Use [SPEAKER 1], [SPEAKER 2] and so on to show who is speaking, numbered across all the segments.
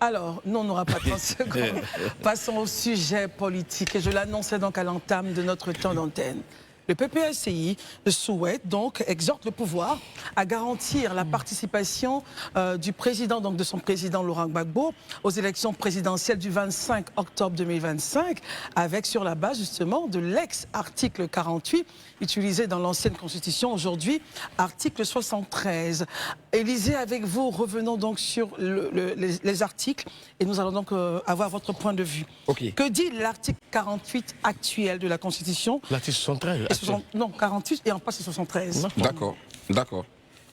[SPEAKER 1] Alors, non, on n'aura pas 30 secondes. Passons au sujet politique. Et je l'annonçais donc à l'entame de notre temps d'antenne. Le PPACI souhaite donc, exhorte le pouvoir à garantir la participation du président, donc de son président Laurent Gbagbo, aux élections présidentielles du 25 octobre 2025, avec sur la base justement de l'ex-article 48, utilisé dans l'ancienne constitution, aujourd'hui article 73. Élisée, avec vous, revenons donc sur les articles et nous allons donc avoir votre point de vue.
[SPEAKER 2] Okay.
[SPEAKER 1] Que dit l'article 48 actuel de la Constitution?
[SPEAKER 2] L'article 73.
[SPEAKER 1] Non, 48 et en passe 73.
[SPEAKER 3] D'accord, d'accord.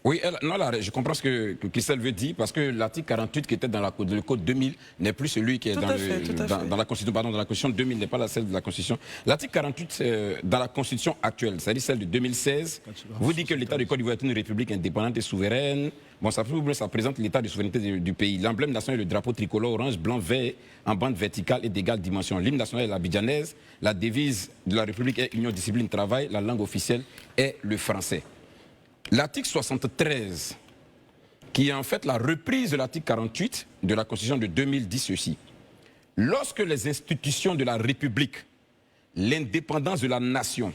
[SPEAKER 3] Oui, non, là, je comprends ce que Christelle veut dire, parce que l'article 48 qui était dans le code 2000 n'est plus celui qui est dans la Constitution, pardon, dans la Constitution 2000 n'est pas celle de la Constitution. L'article 48, dans la Constitution actuelle, c'est-à-dire celle de 2016, vous dit que l'État du Côte d'Ivoire est une république indépendante et souveraine. Bon, ça présente l'état de souveraineté du pays. L'emblème national est le drapeau tricolore orange, blanc, vert, en bande verticale et d'égale dimension. L'hymne national est l'abidjanaise. La devise de la République est union, discipline, travail. La langue officielle est le français. L'article 73, qui est en fait la reprise de l'article 48 de la Constitution de 2000, dit ceci. Lorsque les institutions de la République, l'indépendance de la nation,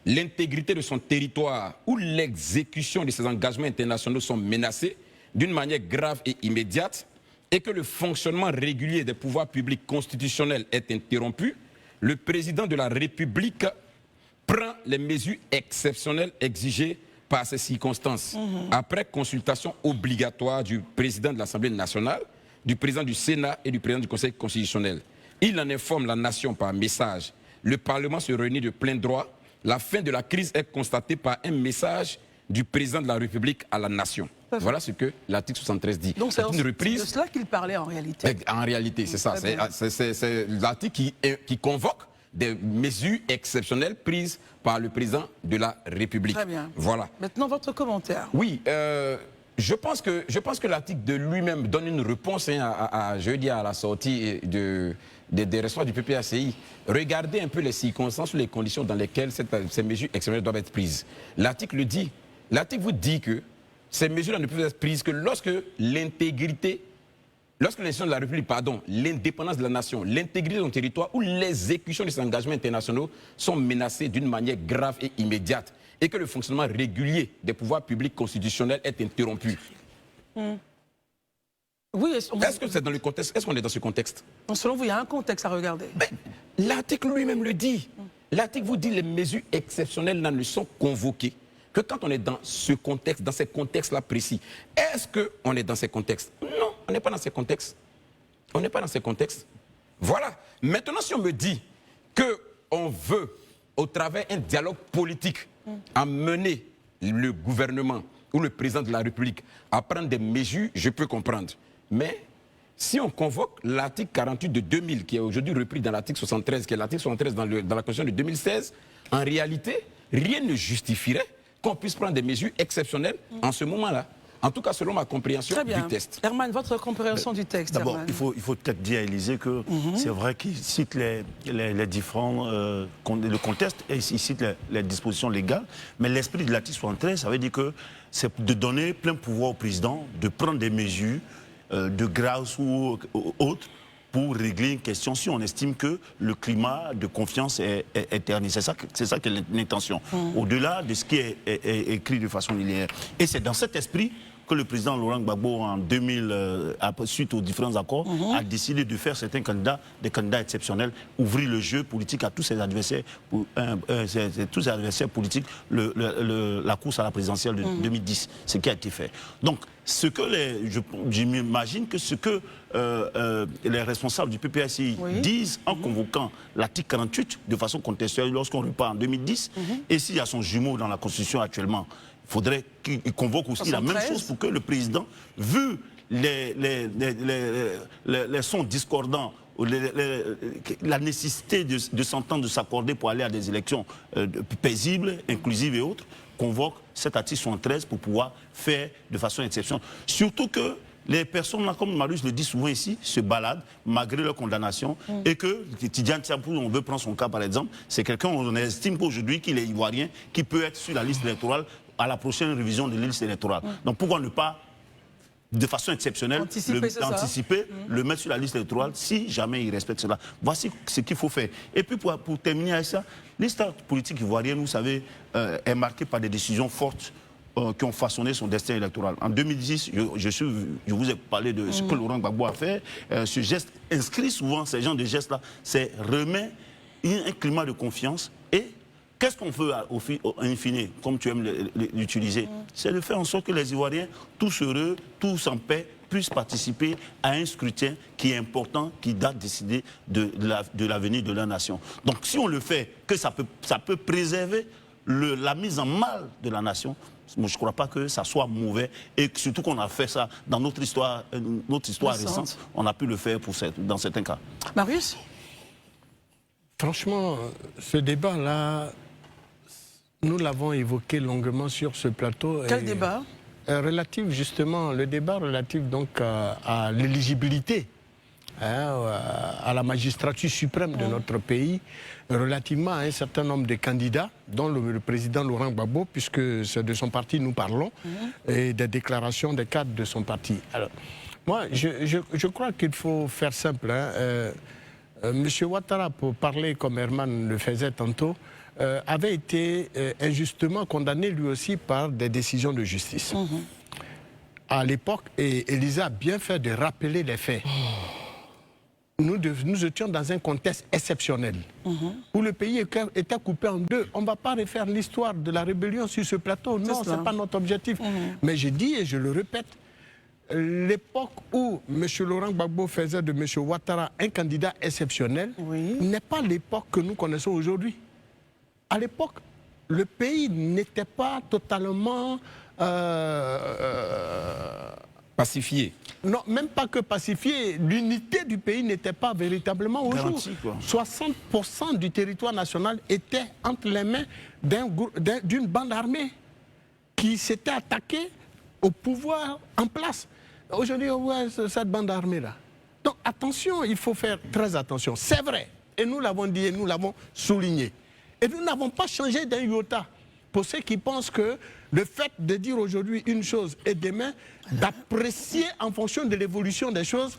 [SPEAKER 3] l'intégrité de son territoire ou l'exécution de ses engagements internationaux sont menacés d'une manière grave et immédiate et que le fonctionnement régulier des pouvoirs publics constitutionnels est interrompu, le président de la République prend les mesures exceptionnelles exigées par ces circonstances, après consultation obligatoire du président de l'Assemblée nationale, du président du Sénat et du président du Conseil constitutionnel. Il en informe la nation par message. Le Parlement se réunit de plein droit. La fin de la crise est constatée par un message du président de la République à la nation. Voilà ce que l'article 73 dit.
[SPEAKER 1] Donc c'est
[SPEAKER 3] une reprise.
[SPEAKER 1] de cela qu'il parlait en réalité.
[SPEAKER 3] En réalité, c'est ça. C'est l'article qui convoque des mesures exceptionnelles prises par le président de la République.
[SPEAKER 1] Très bien.
[SPEAKER 3] Voilà.
[SPEAKER 1] Maintenant, votre commentaire.
[SPEAKER 3] Oui, je pense que l'article de lui-même donne une réponse jeudi à la sortie des responsables du PPACI. Regardez un peu les circonstances ou les conditions dans lesquelles ces mesures exceptionnelles doivent être prises. L'article le dit. L'article vous dit que ces mesures ne peuvent être prises que lorsque l'intégrité, lorsque l'institution de la République, pardon, l'indépendance de la nation, l'intégrité de son territoire ou l'exécution de ses engagements internationaux sont menacées d'une manière grave et immédiate et que le fonctionnement régulier des pouvoirs publics constitutionnels est interrompu.
[SPEAKER 1] Oui,
[SPEAKER 3] Est-ce que c'est dans le contexte? Est-ce qu'on est dans ce contexte?
[SPEAKER 1] Selon vous, il y a un contexte à regarder.
[SPEAKER 3] L'article lui-même le dit. L'article vous dit que les mesures exceptionnelles là ne sont convoquées que quand on est dans ce contexte, dans ces contextes-là précis. Est-ce qu'on est dans ces contextes? Non, on n'est pas dans ces contextes. On n'est pas dans ces contextes. Voilà. Maintenant, si on me dit qu'on veut, au travers d'un dialogue politique, amener le gouvernement ou le président de la République à prendre des mesures, je peux comprendre. Mais si on convoque l'article 48 de 2000, qui est aujourd'hui repris dans l'article 73, qui est l'article 73 dans la Constitution de 2016, en réalité, rien ne justifierait qu'on puisse prendre des mesures exceptionnelles en ce moment-là. En tout cas, selon ma compréhension du texte.
[SPEAKER 1] Herman, votre compréhension du texte.
[SPEAKER 4] D'abord, il faut peut-être dire à Élisée que c'est vrai qu'il cite les différents... le contexte, et il cite les dispositions légales, mais l'esprit de l'article 73, ça veut dire que c'est de donner plein pouvoir au président de prendre des mesures de grâce ou autres pour régler une question si on estime que le climat de confiance est terni. C'est ça qui est l'intention. Au-delà de ce qui est écrit de façon linéaire. Et c'est dans cet esprit que le président Laurent Gbagbo, en 2000, suite aux différents accords, a décidé de faire certains candidats, des candidats exceptionnels, ouvrir le jeu politique à tous ses adversaires, politiques, la course à la présidentielle de 2010, ce qui a été fait. Donc, je m'imagine que ce que les responsables du PPACI disent en convoquant l'article 48 de façon contextuelle lorsqu'on repart en 2010, et s'il y a son jumeau dans la Constitution actuellement, il faudrait qu'il convoque aussi 73. La même chose pour que le président, vu les sons discordants, la nécessité de s'entendre, de s'accorder pour aller à des élections paisibles, inclusives et autres, convoque cet article 73 pour pouvoir faire de façon exceptionnelle. Surtout que les personnes, là, comme Marius le dit souvent ici, se baladent malgré leur condamnation et que Tidjane Tiampou, on veut prendre son cas par exemple, c'est quelqu'un, on estime qu'aujourd'hui qu'il est ivoirien, qui peut être sur la liste électorale à la prochaine révision de la liste électorale. Donc pourquoi ne pas de façon exceptionnelle, d'anticiper, le mettre sur la liste électorale si jamais il respecte cela. Voici ce qu'il faut faire. Et puis pour terminer avec ça, l'histoire politique ivoirienne, vous savez, est marquée par des décisions fortes qui ont façonné son destin électoral. En 2010, je vous ai parlé de ce que Laurent Gbagbo a fait. Ce geste inscrit souvent, ces genres de gestes-là, c'est remet un climat de confiance. Et qu'est-ce qu'on veut in fine, comme tu aimes l'utiliser? C'est de faire en sorte que les Ivoiriens, tous heureux, tous en paix, puissent participer à un scrutin qui est important, qui doit décider de l'avenir de la nation. Donc si on le fait, que ça peut préserver la mise en mal de la nation, je ne crois pas que ça soit mauvais, et surtout qu'on a fait ça dans notre histoire récente, on a pu le faire dans certains cas.
[SPEAKER 1] Marius?
[SPEAKER 2] Franchement, ce débat-là, nous l'avons évoqué longuement sur ce plateau.
[SPEAKER 1] Quel débat?
[SPEAKER 2] Relatif, justement, le débat relatif donc à l'éligibilité à la magistrature suprême de notre pays, relativement à un certain nombre de candidats, dont le président Laurent Gbagbo, puisque c'est de son parti nous parlons, et des déclarations des cadres de son parti. Alors, moi, je crois qu'il faut faire simple. Monsieur Ouattara, pour parler comme Herman le faisait tantôt, avait été injustement condamné lui aussi par des décisions de justice. À l'époque, et Élisa a bien fait de rappeler les faits. Nous étions dans un contexte exceptionnel, où le pays était coupé en deux. On ne va pas refaire l'histoire de la rébellion sur ce plateau. Non, ce n'est pas notre objectif. Mais je dis et je le répète, l'époque où M. Laurent Gbagbo faisait de M. Ouattara un candidat exceptionnel n'est pas l'époque que nous connaissons aujourd'hui. À l'époque, le pays n'était pas totalement
[SPEAKER 3] pacifié.
[SPEAKER 2] Non, même pas que pacifié. L'unité du pays n'était pas véritablement au jour. 60% du territoire national était entre les mains d'une bande armée qui s'était attaquée au pouvoir en place. Aujourd'hui, on voit cette bande armée-là. Donc attention, il faut faire très attention. C'est vrai, et nous l'avons dit et nous l'avons souligné. Et nous n'avons pas changé d'un iota. Pour ceux qui pensent que le fait de dire aujourd'hui une chose et demain d'apprécier en fonction de l'évolution des choses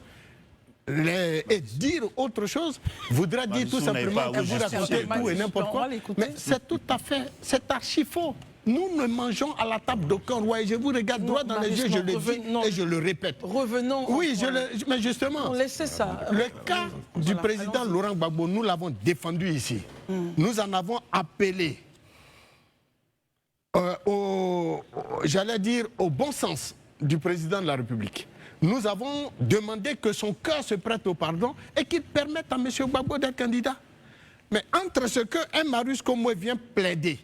[SPEAKER 2] et dire autre chose voudra dire tout simplement que vous racontez tout et n'importe quoi. Mais c'est tout à fait, c'est archi faux. Nous ne mangeons à la table d'aucun roi. Et je vous regarde droit dans les yeux, je le dis et je le répète.
[SPEAKER 1] Revenons.
[SPEAKER 2] Oui, mais justement,
[SPEAKER 1] laissez ça.
[SPEAKER 2] Le cas du président Laurent Gbagbo, nous l'avons défendu ici. Nous en avons appelé j'allais dire, au bon sens du président de la République. Nous avons demandé que son cœur se prête au pardon et qu'il permette à M. Gbagbo d'être candidat. Mais entre ce qu'un Marius comme moi vient plaider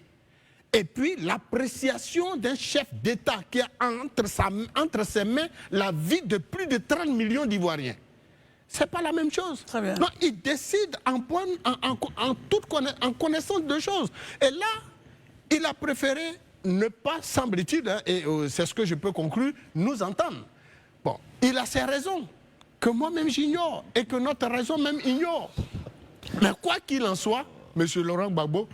[SPEAKER 2] et puis l'appréciation d'un chef d'État qui a entre ses mains la vie de plus de 30 millions d'Ivoiriens, c'est pas la même chose.
[SPEAKER 1] Très bien.
[SPEAKER 2] Non, il décide en connaissance de choses. Et là, il a préféré ne pas, semble-t-il, et c'est ce que je peux conclure, nous entendre. Bon, il a ses raisons, que moi-même j'ignore, et que notre raison même ignore. Mais quoi qu'il en soit, M. Laurent Gbagbo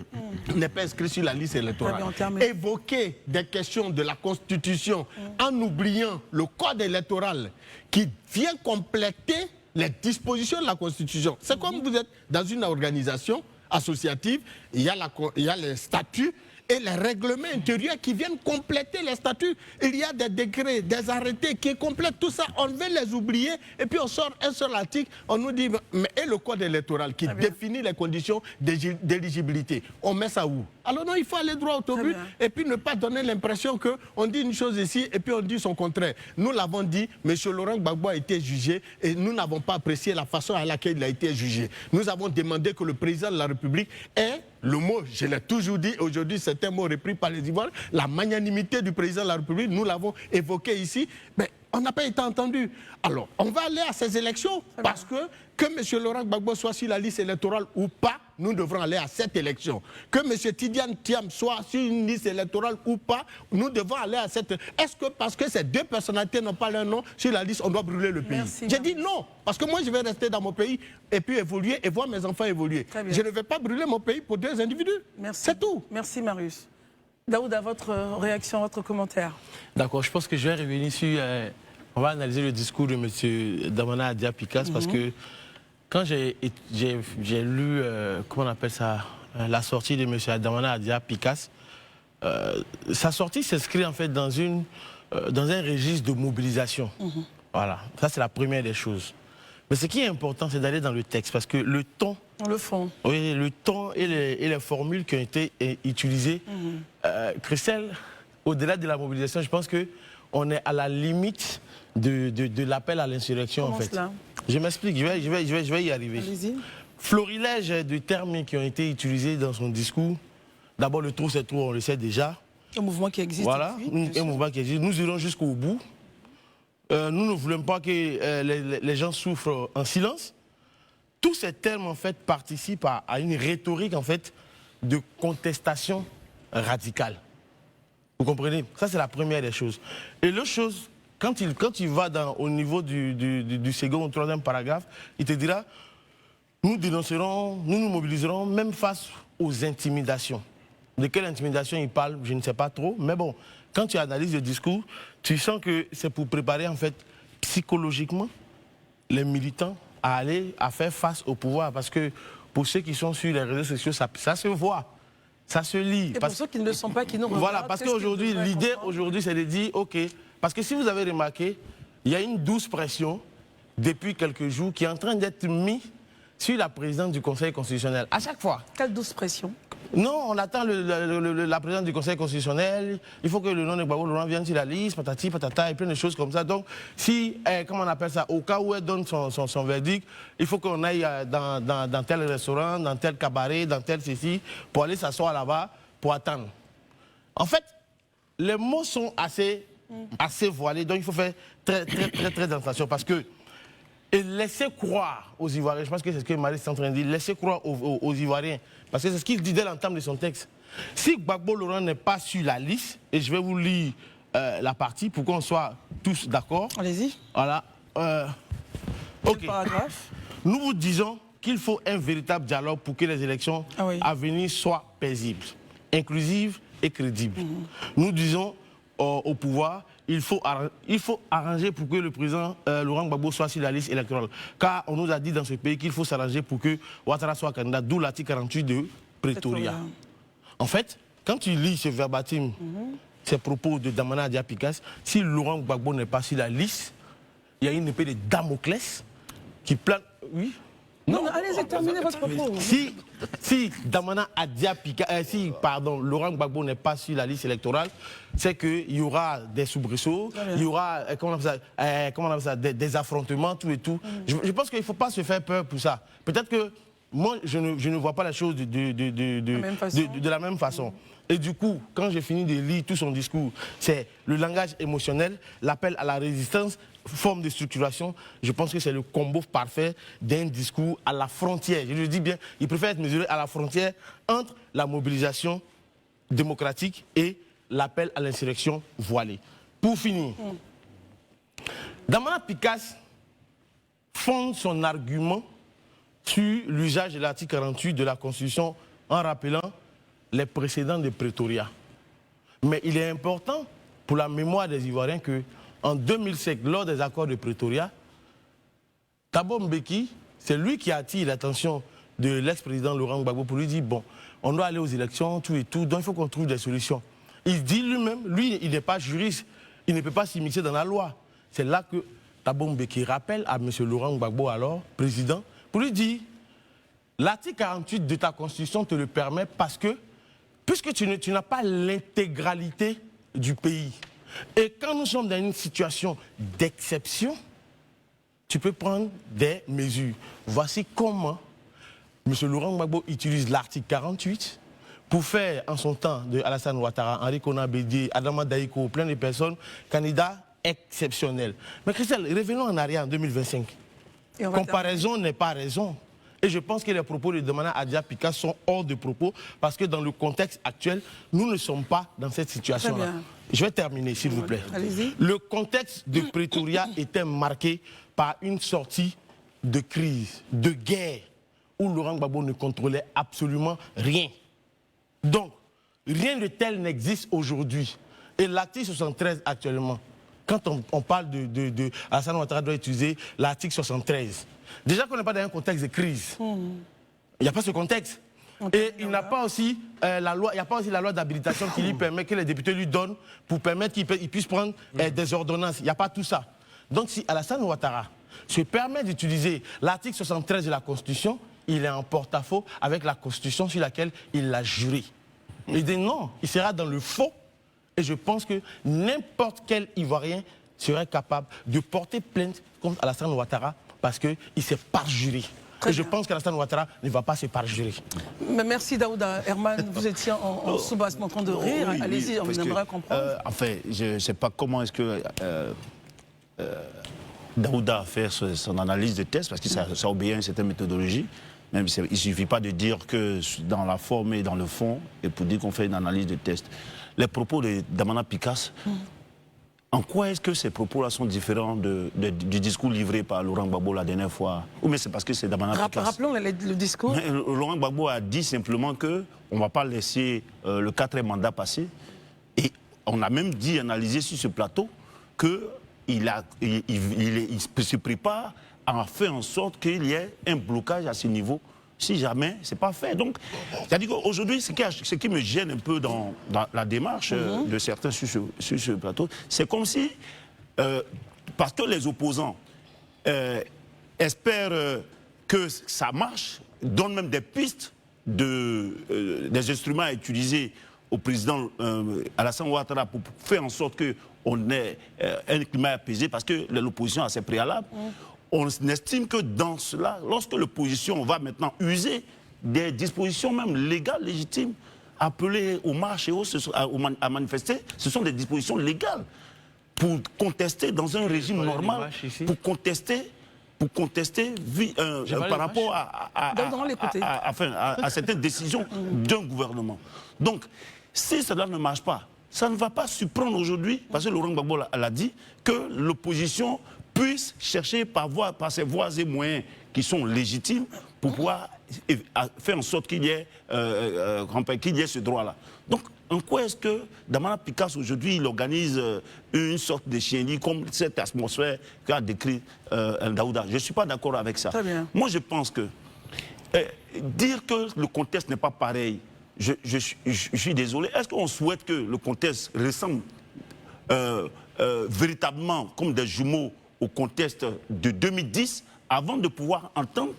[SPEAKER 2] n'est pas inscrit sur la liste électorale. Évoquer des questions de la Constitution en oubliant le code électoral qui vient compléter les dispositions de la Constitution. C'est comme vous êtes dans une organisation associative, il y a les statuts et les règlements intérieurs qui viennent compléter les statuts. Il y a des décrets, des arrêtés qui complètent tout ça. On veut les oublier et puis on sort un seul article, on nous dit, mais et le code électoral qui définit les conditions d'éligibilité, on met ça où? Alors non, il faut aller droit au but et puis ne pas donner l'impression qu'on dit une chose ici et puis on dit son contraire. Nous l'avons dit, M. Laurent Gbagbo a été jugé et nous n'avons pas apprécié la façon à laquelle il a été jugé. Nous avons demandé que le président de la République ait le mot, je l'ai toujours dit, aujourd'hui c'est un mot repris par les Ivoiriens, la magnanimité du président de la République, nous l'avons évoqué ici, mais on n'a pas été entendu. Alors, on va aller à ces élections parce que M. Laurent Gbagbo soit sur la liste électorale ou pas, nous devrons aller à cette élection. Que M. Tidiane Thiam soit sur une liste électorale ou pas, nous devons aller à cette... Est-ce que parce que ces deux personnalités n'ont pas leur nom sur la liste, on doit brûler le pays? J'ai dit non, parce que moi je vais rester dans mon pays et puis évoluer et voir mes enfants évoluer. Je ne vais pas brûler mon pays pour deux individus. C'est tout.
[SPEAKER 1] Merci Marius. Daoud, à votre réaction, votre commentaire.
[SPEAKER 5] D'accord, je pense que je vais revenir sur On va analyser le discours de M. Damana Adia Picas parce que quand j'ai lu, comment on appelle ça, la sortie de M. Damana Adia Picas, sa sortie s'inscrit en fait dans un registre de mobilisation. Voilà, ça c'est la première des choses. Mais ce qui est important, c'est d'aller dans le texte parce que le ton...
[SPEAKER 1] Le fond.
[SPEAKER 5] Oui, le ton et les formules qui ont été utilisées. Christelle, au-delà de la mobilisation, je pense qu'on est à la limite de l'appel à l'insurrection en fait.
[SPEAKER 1] Cela?
[SPEAKER 5] Je m'explique, je vais y arriver.
[SPEAKER 1] Allez-y.
[SPEAKER 5] Florilège de termes qui ont été utilisés dans son discours. D'abord, le trop c'est trop, on le sait déjà.
[SPEAKER 1] Un mouvement qui existe.
[SPEAKER 5] Voilà,
[SPEAKER 1] depuis,
[SPEAKER 5] un mouvement qui existe. Nous irons jusqu'au bout. Nous ne voulons pas que les gens souffrent en silence. Tous ces termes, en fait, participent à une rhétorique, en fait, de contestation radicale. Vous comprenez? Ça, c'est la première des choses. Et l'autre chose, quand il va au niveau du second ou troisième paragraphe, il te dira, nous dénoncerons, nous nous mobiliserons, même face aux intimidations. De quelle intimidation il parle, je ne sais pas trop, mais bon, quand tu analyses le discours, tu sens que c'est pour préparer, en fait, psychologiquement, les militants à faire face au pouvoir. Parce que pour ceux qui sont sur les réseaux sociaux, ça se voit, ça se lit.
[SPEAKER 1] Et pour ceux qui ne le sont pas, qui nous regardent...
[SPEAKER 5] Voilà, parce qu'aujourd'hui, l'idée aujourd'hui, c'est de dire, OK, parce que si vous avez remarqué, il y a une douce pression depuis quelques jours qui est en train d'être mise sur la présidente du Conseil constitutionnel. À chaque fois.
[SPEAKER 1] Quelle douce pression?
[SPEAKER 5] Non, on attend la présidente du Conseil constitutionnel, il faut que le nom de Gbagbo Laurent vienne sur la liste, patati, patata, et plein de choses comme ça. Donc, si, comment on appelle ça, au cas où elle donne son verdict, il faut qu'on aille dans tel restaurant, dans tel cabaret, dans tel ceci, pour aller s'asseoir là-bas, pour attendre. En fait, les mots sont assez voilés, donc il faut faire très attention, parce que et laisser croire aux Ivoiriens, je pense que c'est ce que Marie est en train de dire, laisser croire aux Ivoiriens, parce que c'est ce qu'il dit dès l'entame de son texte. Si Gbagbo Laurent n'est pas sur la liste, et je vais vous lire la partie pour qu'on soit tous d'accord.
[SPEAKER 1] Allez-y.
[SPEAKER 5] Voilà.
[SPEAKER 1] Quel paragraphe?
[SPEAKER 5] Nous vous disons qu'il faut un véritable dialogue pour que les élections à venir soient paisibles, inclusives et crédibles. Nous disons au pouvoir, il faut arranger pour que le président Laurent Gbagbo soit sur la liste électorale. Car on nous a dit dans ce pays qu'il faut s'arranger pour que Ouattara soit candidat, d'où l'article 48 de Pretoria. En fait, quand tu lis ce verbatim, ces propos de Damana Adia Picas, si Laurent Gbagbo n'est pas sur la liste, il y a une épée de Damoclès qui plane... Oui.
[SPEAKER 1] Non, allez-y, terminez votre propos.
[SPEAKER 5] Si Damana Adia Picas, Laurent Gbagbo n'est pas sur la liste électorale, c'est qu'il y aura des soubresauts, il y aura des affrontements, tout et tout. Je pense qu'il ne faut pas se faire peur pour ça. Peut-être que moi, je ne vois pas la chose de la même façon. Et du coup, quand j'ai fini de lire tout son discours, c'est le langage émotionnel, l'appel à la résistance, forme de structuration. Je pense que c'est le combo parfait d'un discours à la frontière. Je le dis bien, il préfère être mesuré à la frontière entre la mobilisation démocratique et l'appel à l'insurrection voilée. Pour finir, Damana Picas fonde son argument sur l'usage de l'article 48 de la Constitution en rappelant les précédents de Pretoria. Mais il est important pour la mémoire des Ivoiriens que en 2005, lors des accords de Pretoria, Thabo Mbeki, c'est lui qui attire l'attention de l'ex-président Laurent Gbagbo pour lui dire, bon, on doit aller aux élections, tout et tout, donc il faut qu'on trouve des solutions. Il dit lui-même, lui, il n'est pas juriste, il ne peut pas s'immiscer dans la loi. C'est là que Thabo Mbeki rappelle à M. Laurent Gbagbo, alors, président, pour lui dire, l'article 48 de ta Constitution te le permet parce que, puisque tu n'as pas l'intégralité du pays, et quand nous sommes dans une situation d'exception, tu peux prendre des mesures. Voici comment M. Laurent Gbagbo utilise l'article 48 pour faire en son temps de Alassane Ouattara, Henri Konan Bédié, Adama Daïko, plein de personnes, candidats exceptionnels. Mais Christelle, revenons en arrière en 2025. Comparaison n'est pas raison. Et je pense que les propos de Damana Adia Picas sont hors de propos parce que dans le contexte actuel, nous ne sommes pas dans cette situation-là. Je vais terminer, s'il vous plaît. Le contexte de Pretoria était marqué par une sortie de crise, de guerre, où Laurent Gbagbo ne contrôlait absolument rien. Donc, rien de tel n'existe aujourd'hui. Et l'article 73 actuellement quand on parle Alassane Ouattara doit utiliser l'article 73. Déjà qu'on n'est pas dans un contexte de crise. Il n'y a pas ce contexte. Et il n'a pas aussi la loi, il n'y a pas aussi la loi d'habilitation qui lui permet, que les députés lui donnent pour permettre qu'il puisse prendre des ordonnances. Il n'y a pas tout ça. Donc si Alassane Ouattara se permet d'utiliser l'article 73 de la Constitution, il est en porte-à-faux avec la Constitution sur laquelle il l'a juré. Il dit non, il sera dans le faux. Et je pense que n'importe quel Ivoirien serait capable de porter plainte contre Alassane Ouattara parce qu'il s'est parjuré. Et je pense qu'Alassane Ouattara ne va pas se parjurer.
[SPEAKER 1] Mais merci Daouda. Herman, vous étiez en soubassement de rire.
[SPEAKER 4] Oui,
[SPEAKER 1] allez-y, on aimerait comprendre.
[SPEAKER 4] Enfin, je ne sais pas comment est-ce que Daouda a fait son analyse de test, parce que ça obéit à une certaine méthodologie. Même il ne suffit pas de dire que dans la forme et dans le fond, et pour dire qu'on fait une analyse de test. Les propos de Damana Picasse, en quoi est-ce que ces propos-là sont différents du discours livré par Laurent Gbagbo la dernière fois? Ou bien c'est parce que c'est Damana Picasse?
[SPEAKER 1] Rappelons le discours.
[SPEAKER 4] Mais Laurent Gbagbo a dit simplement qu'on ne va pas laisser le 4e mandat passer. Et on a même dit, analysé sur ce plateau, qu'il se prépare à faire en sorte qu'il y ait un blocage à ce niveau. Si jamais, ce n'est pas fait. Donc, c'est-à-dire qu'aujourd'hui, ce qui me gêne un peu dans la démarche de certains sur ce plateau, c'est comme si, parce que les opposants espèrent que ça marche, donnent même des pistes, des instruments à utiliser au président Alassane Ouattara pour faire en sorte qu'on ait un climat apaisé, parce que l'opposition a ses préalables. On estime que dans cela, lorsque l'opposition va maintenant user des dispositions même légales, légitimes, appeler aux marches et à manifester, ce sont des dispositions légales pour contester dans un régime normal, pour contester par rapport à certaines décisions d'un gouvernement. Donc, si cela ne marche pas, ça ne va pas surprendre aujourd'hui, parce que Laurent Gbagbo l'a dit, que l'opposition puisse chercher par ses voies et moyens qui sont légitimes pour pouvoir faire en sorte qu'il y ait ce droit-là. Donc, en quoi est-ce que Damana Picasse, aujourd'hui, il organise une sorte de chienlit comme cette atmosphère qu'a décrit Daouda? Je ne suis pas d'accord avec ça.
[SPEAKER 1] Très bien.
[SPEAKER 4] Moi, je pense que dire que le contexte n'est pas pareil, je suis désolé. Est-ce qu'on souhaite que le contexte ressemble véritablement comme des jumeaux au contexte de 2010 avant de pouvoir entendre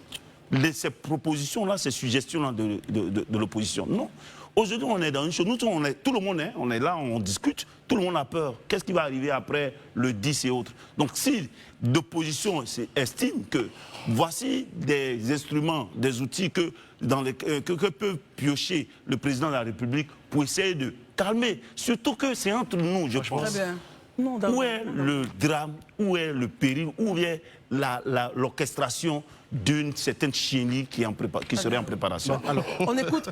[SPEAKER 4] ces propositions-là, ces suggestions-là de l'opposition? Non. Aujourd'hui, on est dans une chose. Nous, tout le monde on est là, on discute, tout le monde a peur. Qu'est-ce qui va arriver après le 10 et autres? Donc, si l'opposition estime que voici des instruments, des outils que peut piocher le président de la République pour essayer de calmer, surtout que c'est entre nous, je pense.
[SPEAKER 1] Très bien.
[SPEAKER 4] Où est le drame, où est le péril, où est l'orchestration d'une certaine chienlit qui serait en préparation?
[SPEAKER 1] Bon, alors, on écoute.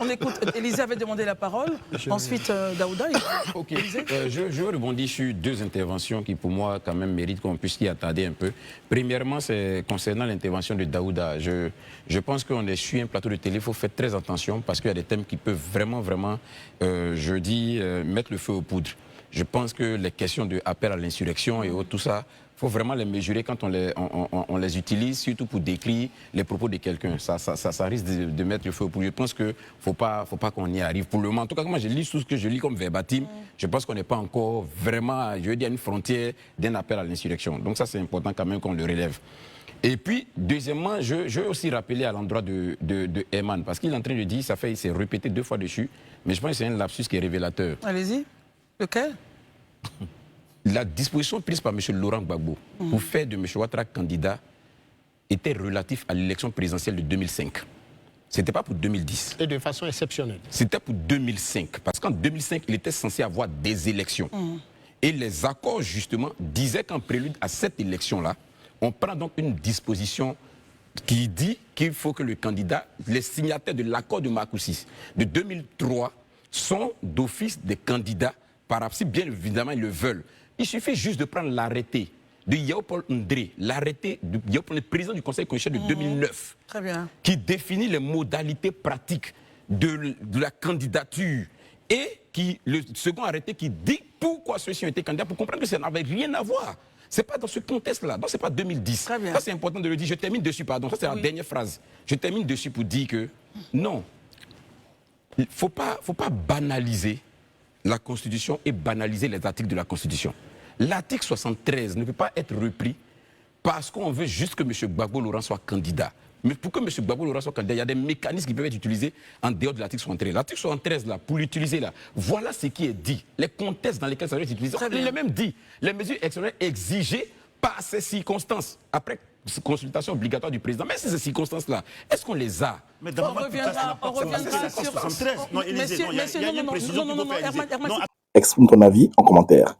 [SPEAKER 1] Élisée avait demandé la parole. Ensuite, Daouda.
[SPEAKER 3] Ok. Je rebondis sur deux interventions qui, pour moi, quand même, méritent qu'on puisse y attarder un peu. Premièrement, c'est concernant l'intervention de Daouda. Je pense qu'on est sur un plateau de télé. Il faut faire très attention parce qu'il y a des thèmes qui peuvent vraiment, mettre le feu aux poudres. Je pense que les questions d'appel à l'insurrection et tout ça, il faut vraiment les mesurer quand on les utilise, surtout pour décrire les propos de quelqu'un. Ça risque de mettre le feu au poudre. Je pense qu'il ne faut pas qu'on y arrive. Pour le moment, en tout cas, moi, je lis tout ce que je lis comme verbatim. Je pense qu'on n'est pas encore vraiment, je veux dire, à une frontière d'un appel à l'insurrection. Donc ça, c'est important quand même qu'on le relève. Et puis, deuxièmement, je veux aussi rappeler à l'endroit de Herman, parce qu'il est en train de dire, il s'est répété 2 fois dessus, mais je pense que c'est un lapsus qui est révélateur.
[SPEAKER 1] Allez-y. Lequel?
[SPEAKER 3] La disposition prise par M. Laurent Gbagbo pour faire de M. Ouattara candidat était relative à l'élection présidentielle de 2005. Ce n'était pas pour 2010.
[SPEAKER 2] Et de façon exceptionnelle.
[SPEAKER 3] C'était pour 2005. Parce qu'en 2005, il était censé avoir des élections. Et les accords, justement, disaient qu'en prélude à cette élection-là, on prend donc une disposition qui dit qu'il faut que le candidat, les signataires de l'accord de Marcoussis de 2003 sont d'office des candidats si bien évidemment ils le veulent. Il suffit juste de prendre l'arrêté de Yaopol Ndré, l'arrêté de Yaopol, le président du Conseil constitutionnel de 2009,
[SPEAKER 1] Très bien.
[SPEAKER 3] qui définit les modalités pratiques de la candidature, et le second arrêté qui dit pourquoi ceux-ci ont été candidats, pour comprendre que ça n'avait rien à voir. Ce n'est pas dans ce contexte-là, donc ce n'est pas 2010.
[SPEAKER 1] Très bien.
[SPEAKER 3] Ça, c'est important de le dire. Je termine dessus, pardon. Ça, c'est la dernière phrase. Je termine dessus pour dire que non, il ne faut pas banaliser la Constitution et banaliser les articles de la Constitution. L'article 73 ne peut pas être repris parce qu'on veut juste que M. Gbagbo Laurent soit candidat. Mais pour que M. Gbagbo Laurent soit candidat, il y a des mécanismes qui peuvent être utilisés en dehors de l'article 73. L'article 73, là, pour l'utiliser, là, voilà ce qui est dit. Les contextes dans lesquels ça doit être utilisé. Il est même dit, les mesures exceptionnelles exigées par ces circonstances, après consultation obligatoire du président. Mais ces circonstances-là, est-ce qu'on les a?
[SPEAKER 1] On reviendra sur...
[SPEAKER 4] Non, Élysée, il y a une précision qu'il faut faire.
[SPEAKER 6] Exprime ton avis en commentaire.